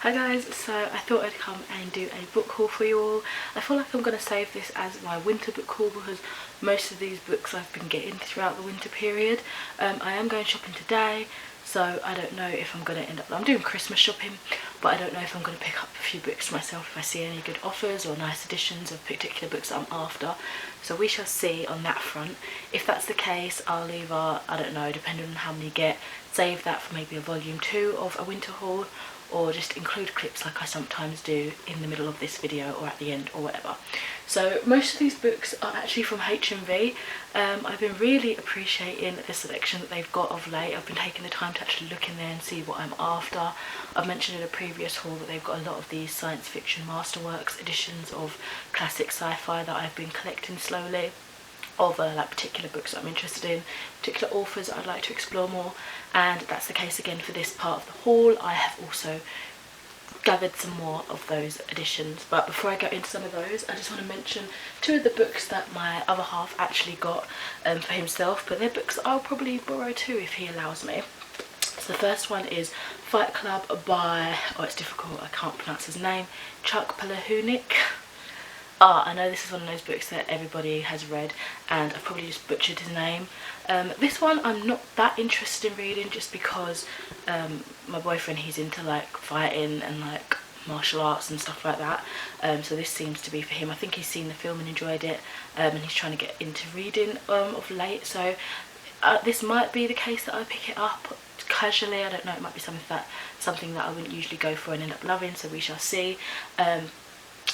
Hi guys, so I thought I'd come and do a book haul for you all. I feel like I'm going to save this as my winter book haul because most of these books I've been getting throughout the winter period. I am going shopping today, so I don't know if I'm going to end up... I'm doing Christmas shopping, but I don't know if I'm going to pick up a few books for myself if I see any good offers or nice editions of particular books that I'm after. So we shall see on that front. If that's the case, I'll either, I don't know, depending on how many get, save that for maybe a volume 2 of a winter haul, or just include clips like I sometimes do in the middle of this video or at the end or whatever. So most of these books are actually from HMV. I've been really appreciating the selection that they've got of late. I've been taking the time to actually look in there and see what I'm after. I've mentioned in a previous haul that they've got a lot of these science fiction masterworks editions of classic sci-fi that I've been collecting slowly, of like particular books that I'm interested in, particular authors that I'd like to explore more, and that's the case again for this part of the haul. I have also gathered some more of those editions, but before I go into some of those, I just want to mention 2 of the books that my other half actually got for himself, but they're books that I'll probably borrow too if he allows me. So the first one is Fight Club by, oh it's difficult, I can't pronounce his name, Chuck Palahniuk. I know this is one of those books that everybody has read and I've probably just butchered his name. This one I'm not that interested in reading just because my boyfriend, he's into like fighting and like martial arts and stuff like that, so this seems to be for him. I think he's seen the film and enjoyed it, and he's trying to get into reading of late, so this might be the case that I pick it up casually. I don't know, it might be something that I wouldn't usually go for and end up loving, so we shall see.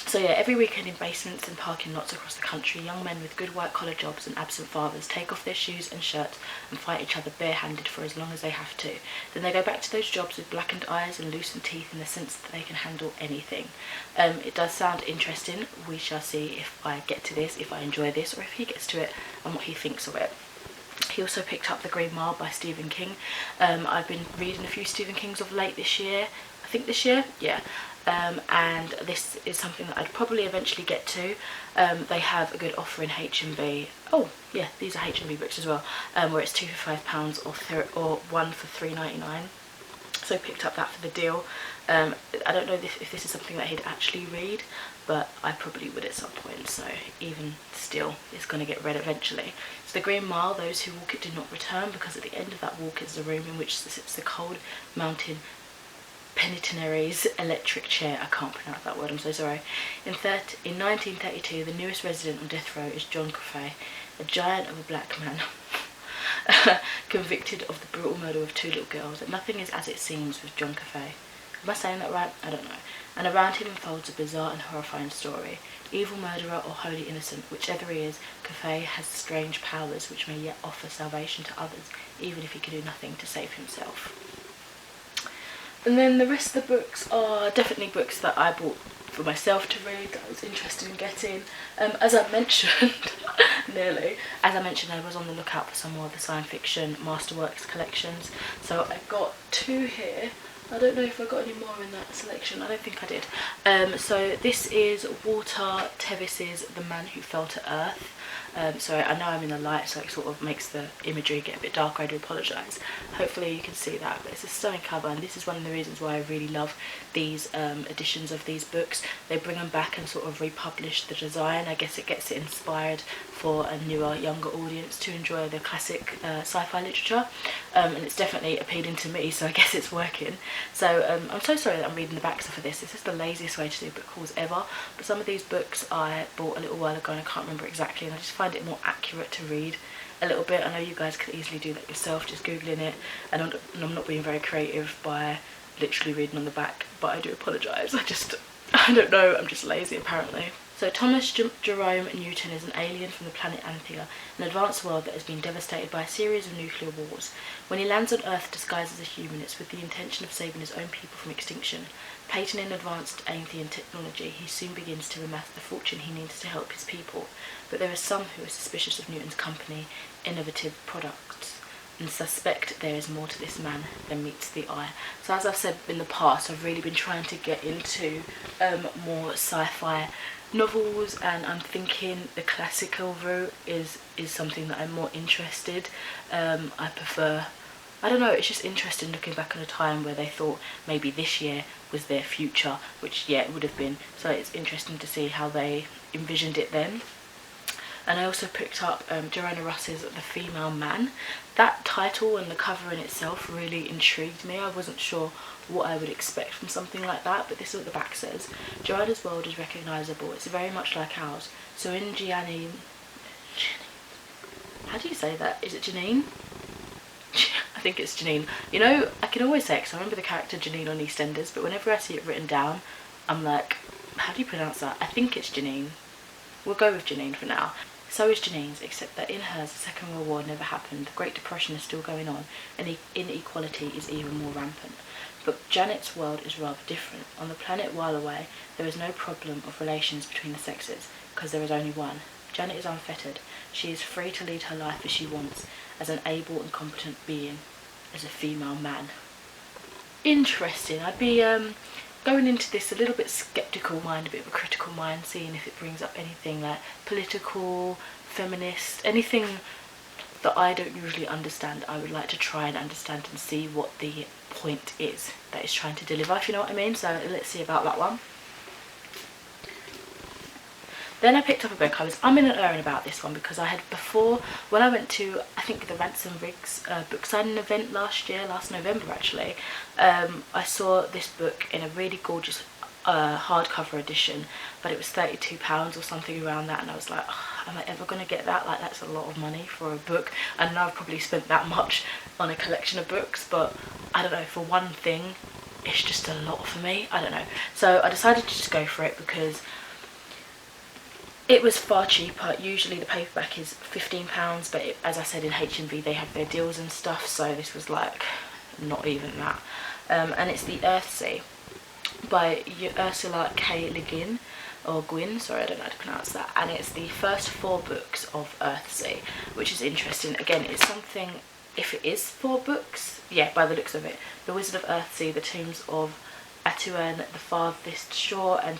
So yeah, every weekend in basements and parking lots across the country, young men with good white-collar jobs and absent fathers take off their shoes and shirts and fight each other barehanded for as long as they have to. Then they go back to those jobs with blackened eyes and loosened teeth in the sense that they can handle anything. It does sound interesting. We shall see if I get to this, if I enjoy this, or if he gets to it and what he thinks of it. He also picked up The Green Mile by Stephen King. I've been reading a few Stephen Kings of late this year. I think this year? Yeah. And this is something that I'd probably eventually get to. They have a good offer in HMV. Oh yeah, these are HMV books as well, where it's 2 for £5 or 1 for £3.99. So I picked up that for the deal. I don't know if this is something that he'd actually read, but I probably would at some point, so even still it's going to get read eventually. So The Green Mile, those who walk it do not return, because at the end of that walk is the room in which sits the cold mountain penitentiary's electric chair. I can't pronounce that word, I'm so sorry. In 1932, the newest resident on death row is John Coffey, a giant of a black man, convicted of the brutal murder of 2 little girls. And nothing is as it seems with John Coffey. Am I saying that right? I don't know. And around him unfolds a bizarre and horrifying story. Evil murderer or wholly innocent, whichever he is, Coffey has strange powers which may yet offer salvation to others, even if he can do nothing to save himself. And then the rest of the books are definitely books that I bought for myself to read, that I was interested in getting. As I mentioned, as I mentioned, I was on the lookout for some more of the science fiction masterworks collections. So I got 2 here. I don't know if I got any more in that selection. I don't think I did. So this is Walter Tevis's The Man Who Fell to Earth. Sorry, I know I'm in the light, so it sort of makes the imagery get a bit darker. I do apologise. Hopefully you can see that, but it's a stunning cover, and this is one of the reasons why I really love these editions of these books. They bring them back and sort of republish the design. I guess it gets it inspired for a newer, younger audience to enjoy the classic sci-fi literature, and it's definitely appealing to me, so I guess it's working. So I'm so sorry that I'm reading the backs for this. This is the laziest way to do book hauls ever, but some of these books I bought a little while ago and I can't remember exactly, and I just find it more accurate to read a little bit. I know you guys could easily do that yourself, just googling it, and I'm not being very creative by literally reading on the back, but I do apologise. I don't know, I'm just lazy apparently. So Thomas Jerome Newton is an alien from the planet Anthea, an advanced world that has been devastated by a series of nuclear wars. When he lands on Earth disguised as a human, it's with the intention of saving his own people from extinction. Patenting advanced Anthean technology, he soon begins to amass the fortune he needs to help his people. But there are some who are suspicious of Newton's company, innovative products, and suspect there is more to this man than meets the eye. So as I've said in the past, I've really been trying to get into more sci-fi novels, and I'm thinking the classical route is something that I'm more interested. I prefer I don't know, it's just interesting looking back on a time where they thought maybe this year was their future, which yeah, it would have been. So it's interesting to see how they envisioned it then. And I also picked up Joanna Russ's The Female Man. That title and the cover in itself really intrigued me. I wasn't sure what I would expect from something like that, but this is what the back says. Joanna's world is recognisable. It's very much like ours. So in Gianni... How do you say that? Is it Janine? I think it's Janine. You know, I can always say it because I remember the character Janine on EastEnders, but whenever I see it written down, I'm like, how do you pronounce that? I think it's Janine. We'll go with Janine for now. So is Janine's, except that in hers the Second World War never happened, the Great Depression is still going on, and inequality is even more rampant. But Janet's world is rather different. On the planet while away, there is no problem of relations between the sexes, because there is only one. Janet is unfettered. She is free to lead her life as she wants, as an able and competent being, as a female man. Interesting. I'd be going into this a little bit sceptical mind, a bit of a critical mind, seeing if it brings up anything like political, feminist, anything that I don't usually understand. I would like to try and understand and see what the point is that it's trying to deliver, if you know what I mean. So let's see about that one. Then I picked up a book. I was umming and erring about this one because I had before, when I went to, I think, the Ransom Riggs book signing event last November actually, I saw this book in a really gorgeous hardcover edition, but it was £32 or something around that, and I was like, oh, am I ever going to get that? Like, that's a lot of money for a book. I know I've probably spent that much on a collection of books, but I don't know, for one thing, it's just a lot for me. I don't know. So I decided to just go for it because it was far cheaper. Usually the paperback is £15, but as I said, in HMV they have their deals and stuff, so this was like not even that. And it's the Earthsea by Ursula K. Le Guin, or Gwyn, sorry, I don't know how to pronounce that, and it's the first 4 books of Earthsea, which is interesting. Again, it's something, if it is 4 books, yeah, by the looks of it. The Wizard of Earthsea, The Tombs of Atuan, The Farthest Shore, and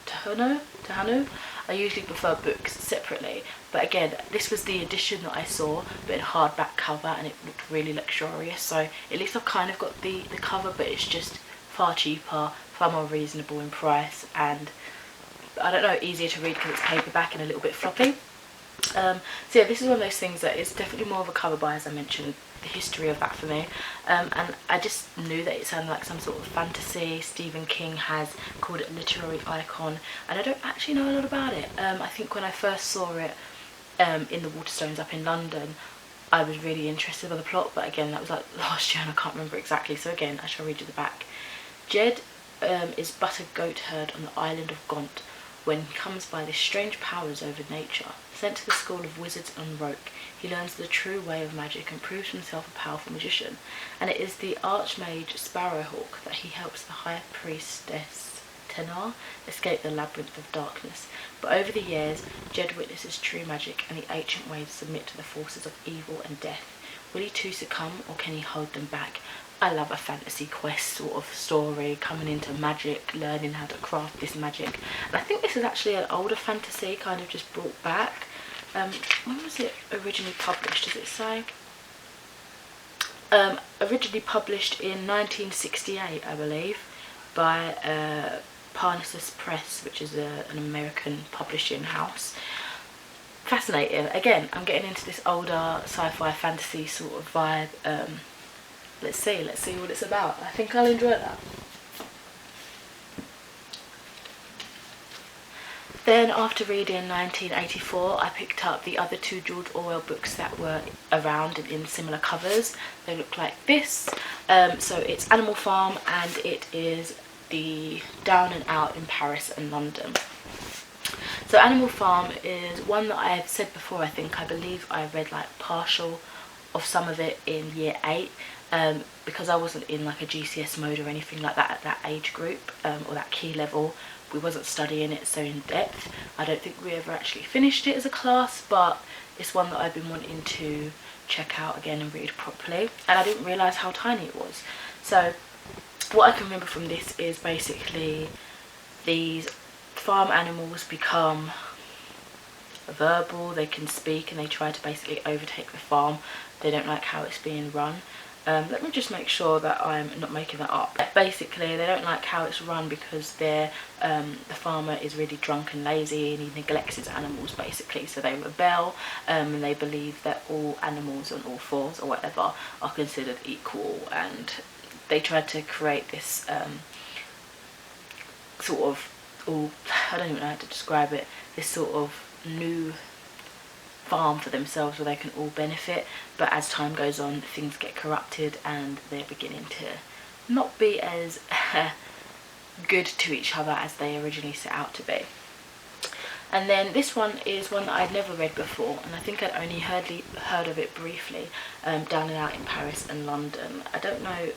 Tahanu. I usually prefer books separately, but again, this was the edition that I saw, but in hardback cover, and it looked really luxurious. So at least I've kind of got the cover, but it's just far cheaper, far more reasonable in price, and I don't know, easier to read because it's paperback and a little bit floppy. So yeah, this is one of those things that is definitely more of a cover by, as I mentioned, the history of that for me, and I just knew that it sounded like some sort of fantasy. Stephen King has called it a literary icon, and I don't actually know a lot about it. I think when I first saw it in the Waterstones up in London, I was really interested by the plot, but again, that was like last year and I can't remember exactly, so again, I shall read you the back. Jed is but a goat herd on the island of Gaunt when he comes by his strange powers over nature. Sent to the school of wizards and roke, he learns the true way of magic and proves himself a powerful magician. And it is the archmage Sparrowhawk that he helps the high priestess Tenar escape the labyrinth of darkness. But over the years, Jed witnesses true magic, and the ancient ways submit to the forces of evil and death. Will he too succumb, or can he hold them back? I love a fantasy quest sort of story, coming into magic, learning how to craft this magic. And I think this is actually an older fantasy, kind of just brought back. When was it originally published, does it say? Originally published in 1968, I believe, by Parnassus Press, which is an American publishing house. Fascinating. Again, I'm getting into this older sci-fi fantasy sort of vibe. Let's see what it's about. I think I'll enjoy that. Then after reading 1984, I picked up the other 2 George Orwell books that were around in similar covers. They look like this. So it's Animal Farm, and it is the Down and Out in Paris and London. So Animal Farm is one that I have said before. I believe I read like partial of some of it in year 8. Because I wasn't in like a GCS mode or anything like that at that age group, or that key level. We wasn't studying it so in depth. I don't think we ever actually finished it as a class, but it's one that I've been wanting to check out again and read properly, and I didn't realise how tiny it was. So what I can remember from this is basically these farm animals become verbal, they can speak, and they try to basically overtake the farm. They don't like how it's being run, Let me just make sure that I'm not making that up. Basically, they don't like how it's run because the farmer is really drunk and lazy, and he neglects his animals basically, so they rebel, and they believe that all animals on all fours or whatever are considered equal, and they try to create this sort of, I don't even know how to describe it, this sort of new farm for themselves where they can all benefit. But as time goes on, things get corrupted and they're beginning to not be as good to each other as they originally set out to be. And then this one is one that I'd never read before, and I think I'd only heard of it briefly, Down and Out in Paris and London. I don't know,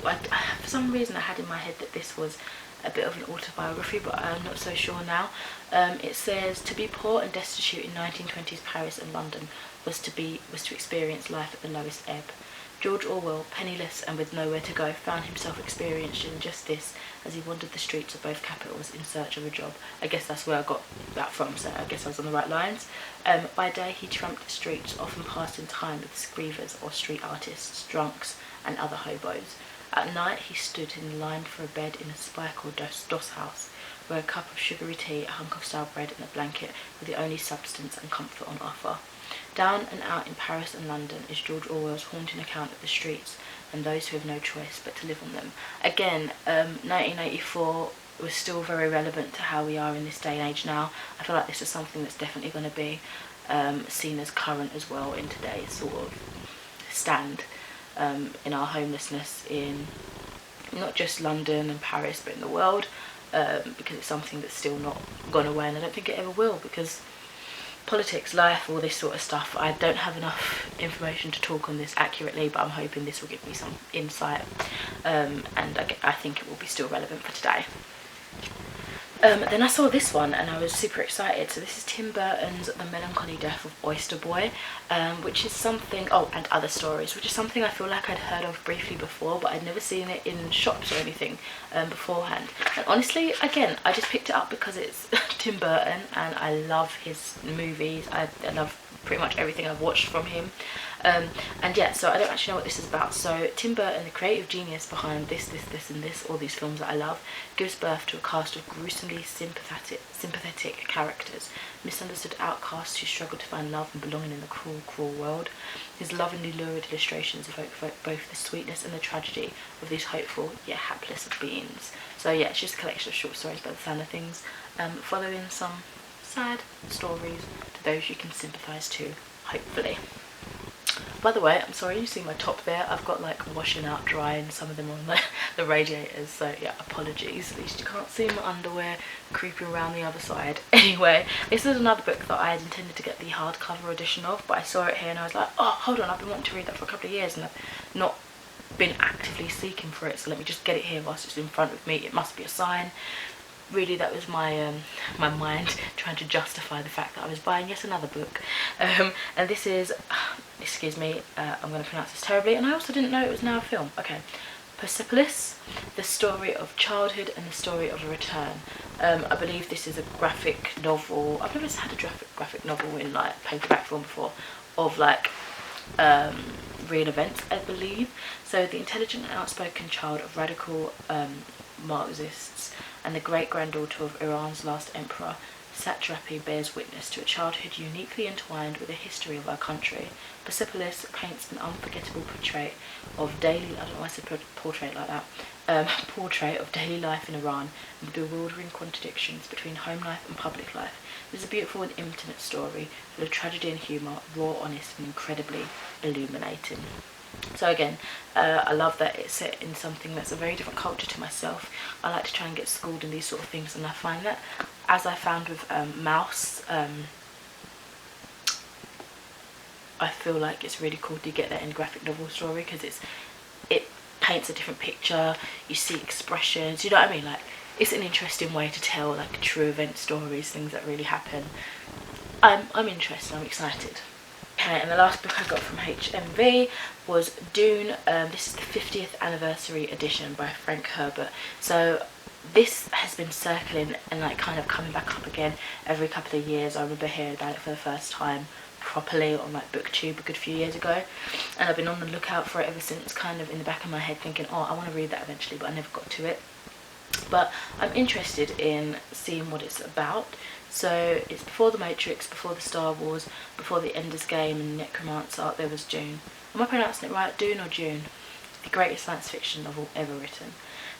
for some reason I had in my head that this was a bit of an autobiography, but I'm not so sure now. It says, to be poor and destitute in 1920s Paris and London was to experience life at the lowest ebb. George Orwell, penniless and with nowhere to go, found himself experiencing just this as he wandered the streets of both capitals in search of a job. I guess that's where I got that from, so I guess I was on the right lines. By day he tramped the streets, often passing time with screevers or street artists, drunks and other hobos. At night he stood in line for a bed in a spike or doss house, where a cup of sugary tea, a hunk of sour bread and a blanket were the only substance and comfort on offer. Down and Out in Paris and London is George Orwell's haunting account of the streets and those who have no choice but to live on them. Again, 1984 was still very relevant to how we are in this day and age now. I feel like this is something that's definitely going to be seen as current as well in today's sort of stand in our homelessness in not just London and Paris but in the world, because it's something that's still not gone away, and I don't think it ever will, because politics, life, all this sort of stuff, I don't have enough information to talk on this accurately, but I'm hoping this will give me some insight, and I think it will be still relevant for today. Then I saw this one and I was super excited. So this is Tim Burton's The Melancholy Death of Oyster Boy, which is something, and Other Stories, which is something I feel like I'd heard of briefly before, but I'd never seen it in shops or anything beforehand. And honestly, again, I just picked it up because it's Tim Burton and I love his movies. I love pretty much everything I've watched from him. And yeah, so I don't actually know what this is about. So Tim Burton, the creative genius behind this and this, all these films that I love, gives birth to a cast of gruesomely sympathetic characters, misunderstood outcasts who struggle to find love and belonging in the cruel, cruel world. His lovingly lurid illustrations evoke both the sweetness and the tragedy of these hopeful yet hapless beings. So yeah, it's just a collection of short stories by the sound of things, following some sad stories to those you can sympathise to, hopefully. By the way, I'm sorry you see my top there. I've got like washing out drying some of them on the radiators, so yeah, apologies. At least you can't see my underwear creeping around the other side. Anyway, this is another book that I had intended to get the hardcover edition of, but I saw it here and I was like, oh, hold on, I've been wanting to read that for a couple of years and I've not been actively seeking for it, so let me just get it here whilst it's in front of me. It must be a sign. Really, that was my my mind trying to justify the fact that I was buying yet another book. And this is, excuse me, I'm going to pronounce this terribly, and I also didn't know it was now a film. Okay, Persepolis, the story of childhood and the story of a return. I believe this is a graphic novel. I've never had a graphic novel in like paperback form before, of like real events, I believe. So the intelligent and outspoken child of radical Marxists and the great-granddaughter of Iran's last emperor, Satrapi bears witness to a childhood uniquely entwined with the history of our country. Persepolis paints an unforgettable portrait of daily, I don't know why I said portrait like that, portrait of daily life in Iran and the bewildering contradictions between home life and public life. It is a beautiful and intimate story full of tragedy and humour, raw, honest and incredibly illuminating. So again, I love that it's set in something that's a very different culture to myself. I like to try and get schooled in these sort of things, and I find that, as I found with Mouse, I feel like it's really cool to get that in a graphic novel story, because it paints a different picture, you see expressions, you know what I mean, like it's an interesting way to tell like true event stories, things that really happen. I'm interested, I'm excited. Okay, and the last book I got from HMV was Dune. This is the 50th anniversary edition by Frank Herbert. So this has been circling and like kind of coming back up again every couple of years. I remember hearing about it for the first time properly on like BookTube a good few years ago, and I've been on the lookout for it ever since, kind of in the back of my head thinking, oh, I want to read that eventually, but I never got to it. But I'm interested in seeing what it's about. So it's before the Matrix, before the Star Wars, before the Ender's Game and Necromancer. There was Dune. Am I pronouncing it right? Dune or June? The greatest science fiction novel ever written.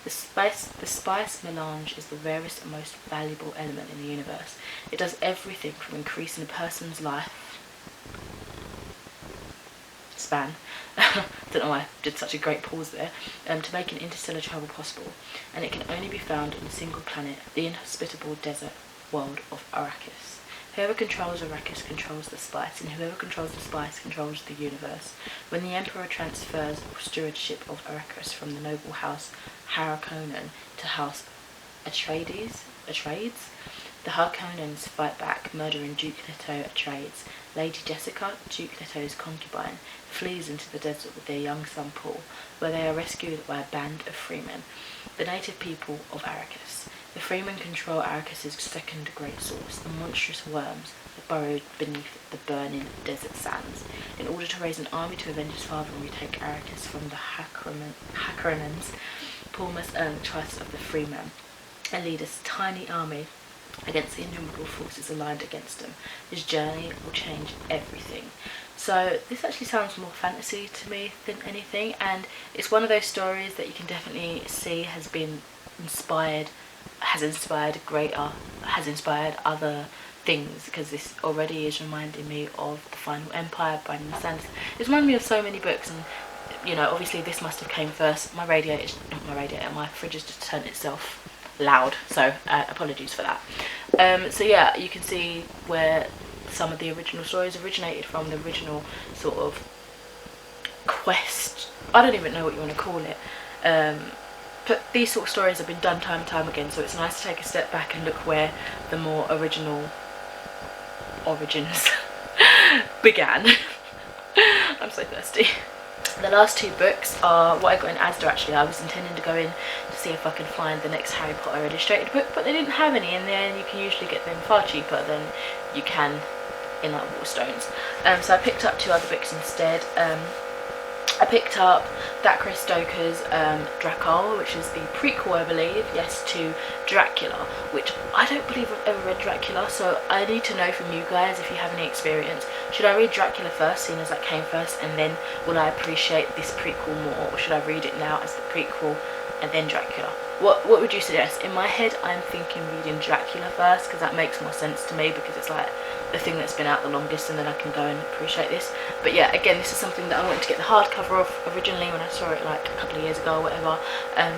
The spice melange is the rarest and most valuable element in the universe. It does everything from increasing a person's life span, don't know why I did such a great pause there, to making interstellar travel possible, and it can only be found on a single planet, the inhospitable desert world of Arrakis. Whoever controls Arrakis controls the spice, and whoever controls the spice controls the universe. When the Emperor transfers stewardship of Arrakis from the noble house Harkonnen to House Atreides, the Harkonnens fight back, murdering Duke Leto Atreides. Lady Jessica, Duke Leto's concubine, flees into the desert with their young son Paul, where they are rescued by a band of freemen, the native people of Arrakis. The freemen control Arrakis' second great source, the monstrous worms that burrowed beneath the burning desert sands. In order to raise an army to avenge his father and retake Arrakis from the Harkonnens, Paul must earn the trust of the freemen and lead a tiny army against the innumerable forces aligned against him. His journey will change everything. So this actually sounds more fantasy to me than anything, and it's one of those stories that you can definitely see has inspired other things, because this already is reminding me of The Final Empire by Sanderson. It's reminding me of so many books, and you know, obviously this must have came first. My fridge has just turned itself loud, so apologies for that. So yeah, you can see where some of the original stories originated from, the original sort of quest, I don't even know what you want to call it, but these sort of stories have been done time and time again, so it's nice to take a step back and look where the more original origins began. I'm so thirsty. The last two books are what I got in Asda. Actually, I was intending to go in to see if I could find the next Harry Potter illustrated book, but they didn't have any in there, and you can usually get them far cheaper than you can in like Waterstones. So I picked up two other books instead. I picked up Thackeray Stoker's Dracula, which is the prequel, I believe, yes, to Dracula, which I don't believe I've ever read Dracula, so I need to know from you guys if you have any experience. Should I read Dracula first, seeing as that came first, and then will I appreciate this prequel more, or should I read it now as the prequel and then Dracula? What would you suggest? In my head, I'm thinking reading Dracula first, because that makes more sense to me, because it's like the thing that's been out the longest, and then I can go and appreciate this. But yeah, again, this is something that I wanted to get the hardcover of originally when I saw it like a couple of years ago or whatever,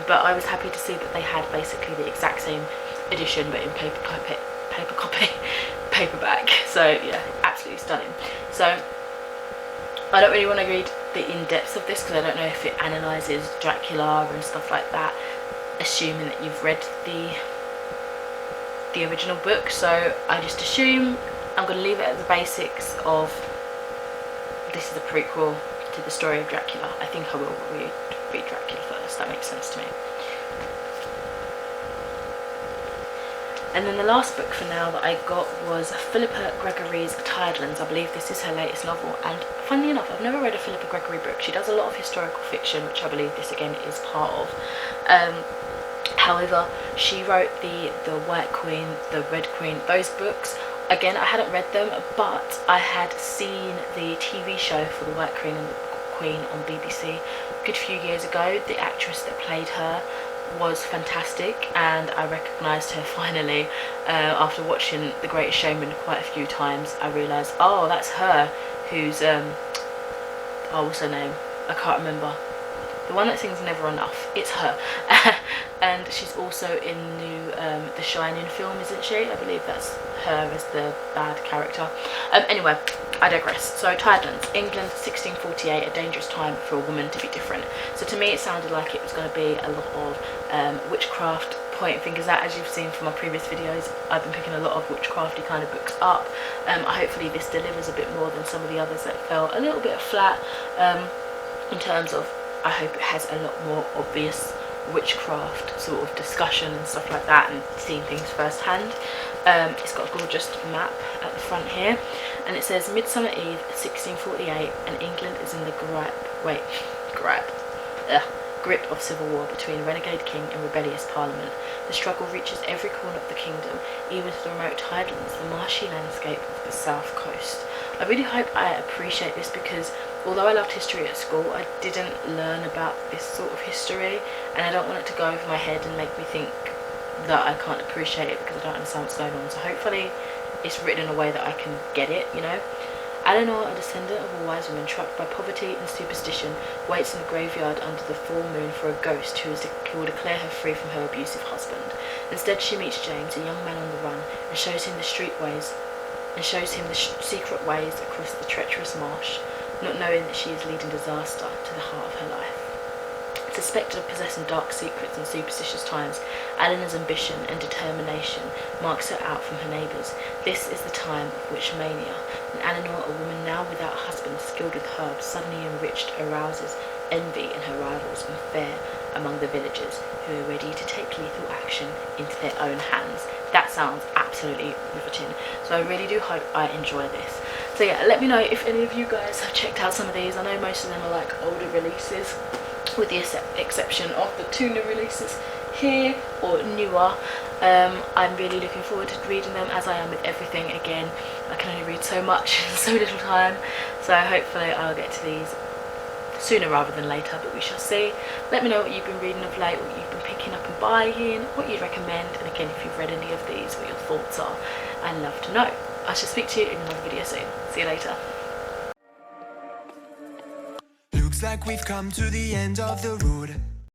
but I was happy to see that they had basically the exact same edition but in paperback. So yeah, absolutely stunning. So I don't really want to read the in-depth of this, because I don't know if it analyses Dracula and stuff like that, assuming that you've read the original book. So I just assume I'm going to leave it at the basics of this is a prequel to the story of Dracula. I think I will read Dracula first, that makes sense to me. And then the last book for now that I got was Philippa Gregory's Tidelands. I believe this is her latest novel, and funnily enough, I've never read a Philippa Gregory book. She does a lot of historical fiction, which I believe this again is part of. However, she wrote the White Queen, the Red Queen, those books. Again, I hadn't read them, but I had seen the TV show for the White Queen and the Queen on BBC a good few years ago. The actress that played her was fantastic, and I recognised her finally after watching The Greatest Showman quite a few times. I realised, oh, that's her who's what's her name? I can't remember. The one that sings Never Enough. It's her. And she's also in the Shining film, isn't she? I believe that's her as the bad character. Anyway, I digress. So Tidelands, England, 1648, a dangerous time for a woman to be different. So to me it sounded like it was going to be a lot of witchcraft, pointing fingers out. As you've seen from my previous videos, I've been picking a lot of witchcrafty kind of books up. Hopefully this delivers a bit more than some of the others that felt a little bit flat in terms of, I hope it has a lot more obvious witchcraft sort of discussion and stuff like that, and seeing things firsthand. It's got a gorgeous map at the front here, and it says Midsummer Eve 1648, and England is in the grip of civil war between renegade king and rebellious parliament. The struggle reaches every corner of the kingdom, even to the remote highlands, the marshy landscape of the south coast. I really hope I appreciate this, because although I loved history at school, I didn't learn about this sort of history, and I don't want it to go over my head and make me think that I can't appreciate it because I don't understand what's going on. So hopefully it's written in a way that I can get it, you know. Eleanor, a descendant of a wise woman trapped by poverty and superstition, waits in the graveyard under the full moon for a ghost who will declare her free from her abusive husband. Instead, she meets James, a young man on the run, and shows him the secret ways across the treacherous marsh, not knowing that she is leading disaster to the heart of her life. Suspected of possessing dark secrets in superstitious times, Eleanor's ambition and determination marks her out from her neighbours. This is the time of witch mania, when Eleanor, a woman now without a husband, skilled with herbs, suddenly enriched, arouses envy in her rivals and fear among the villagers who are ready to take lethal action into their own hands. That sounds absolutely riveting, so I really do hope I enjoy this. So yeah, let me know if any of you guys have checked out some of these. I know most of them are like older releases, with the exception of the 2 new releases here, or newer. I'm really looking forward to reading them, as I am with everything. Again, I can only read so much in so little time, so hopefully I'll get to these sooner rather than later, but we shall see. Let me know what you've been reading of late, what you've been picking up and buying, what you'd recommend, and again, if you've read any of these, what your thoughts are. I'd love to know. I shall speak to you in another video soon. See you later. Looks like we've come to the end of the road.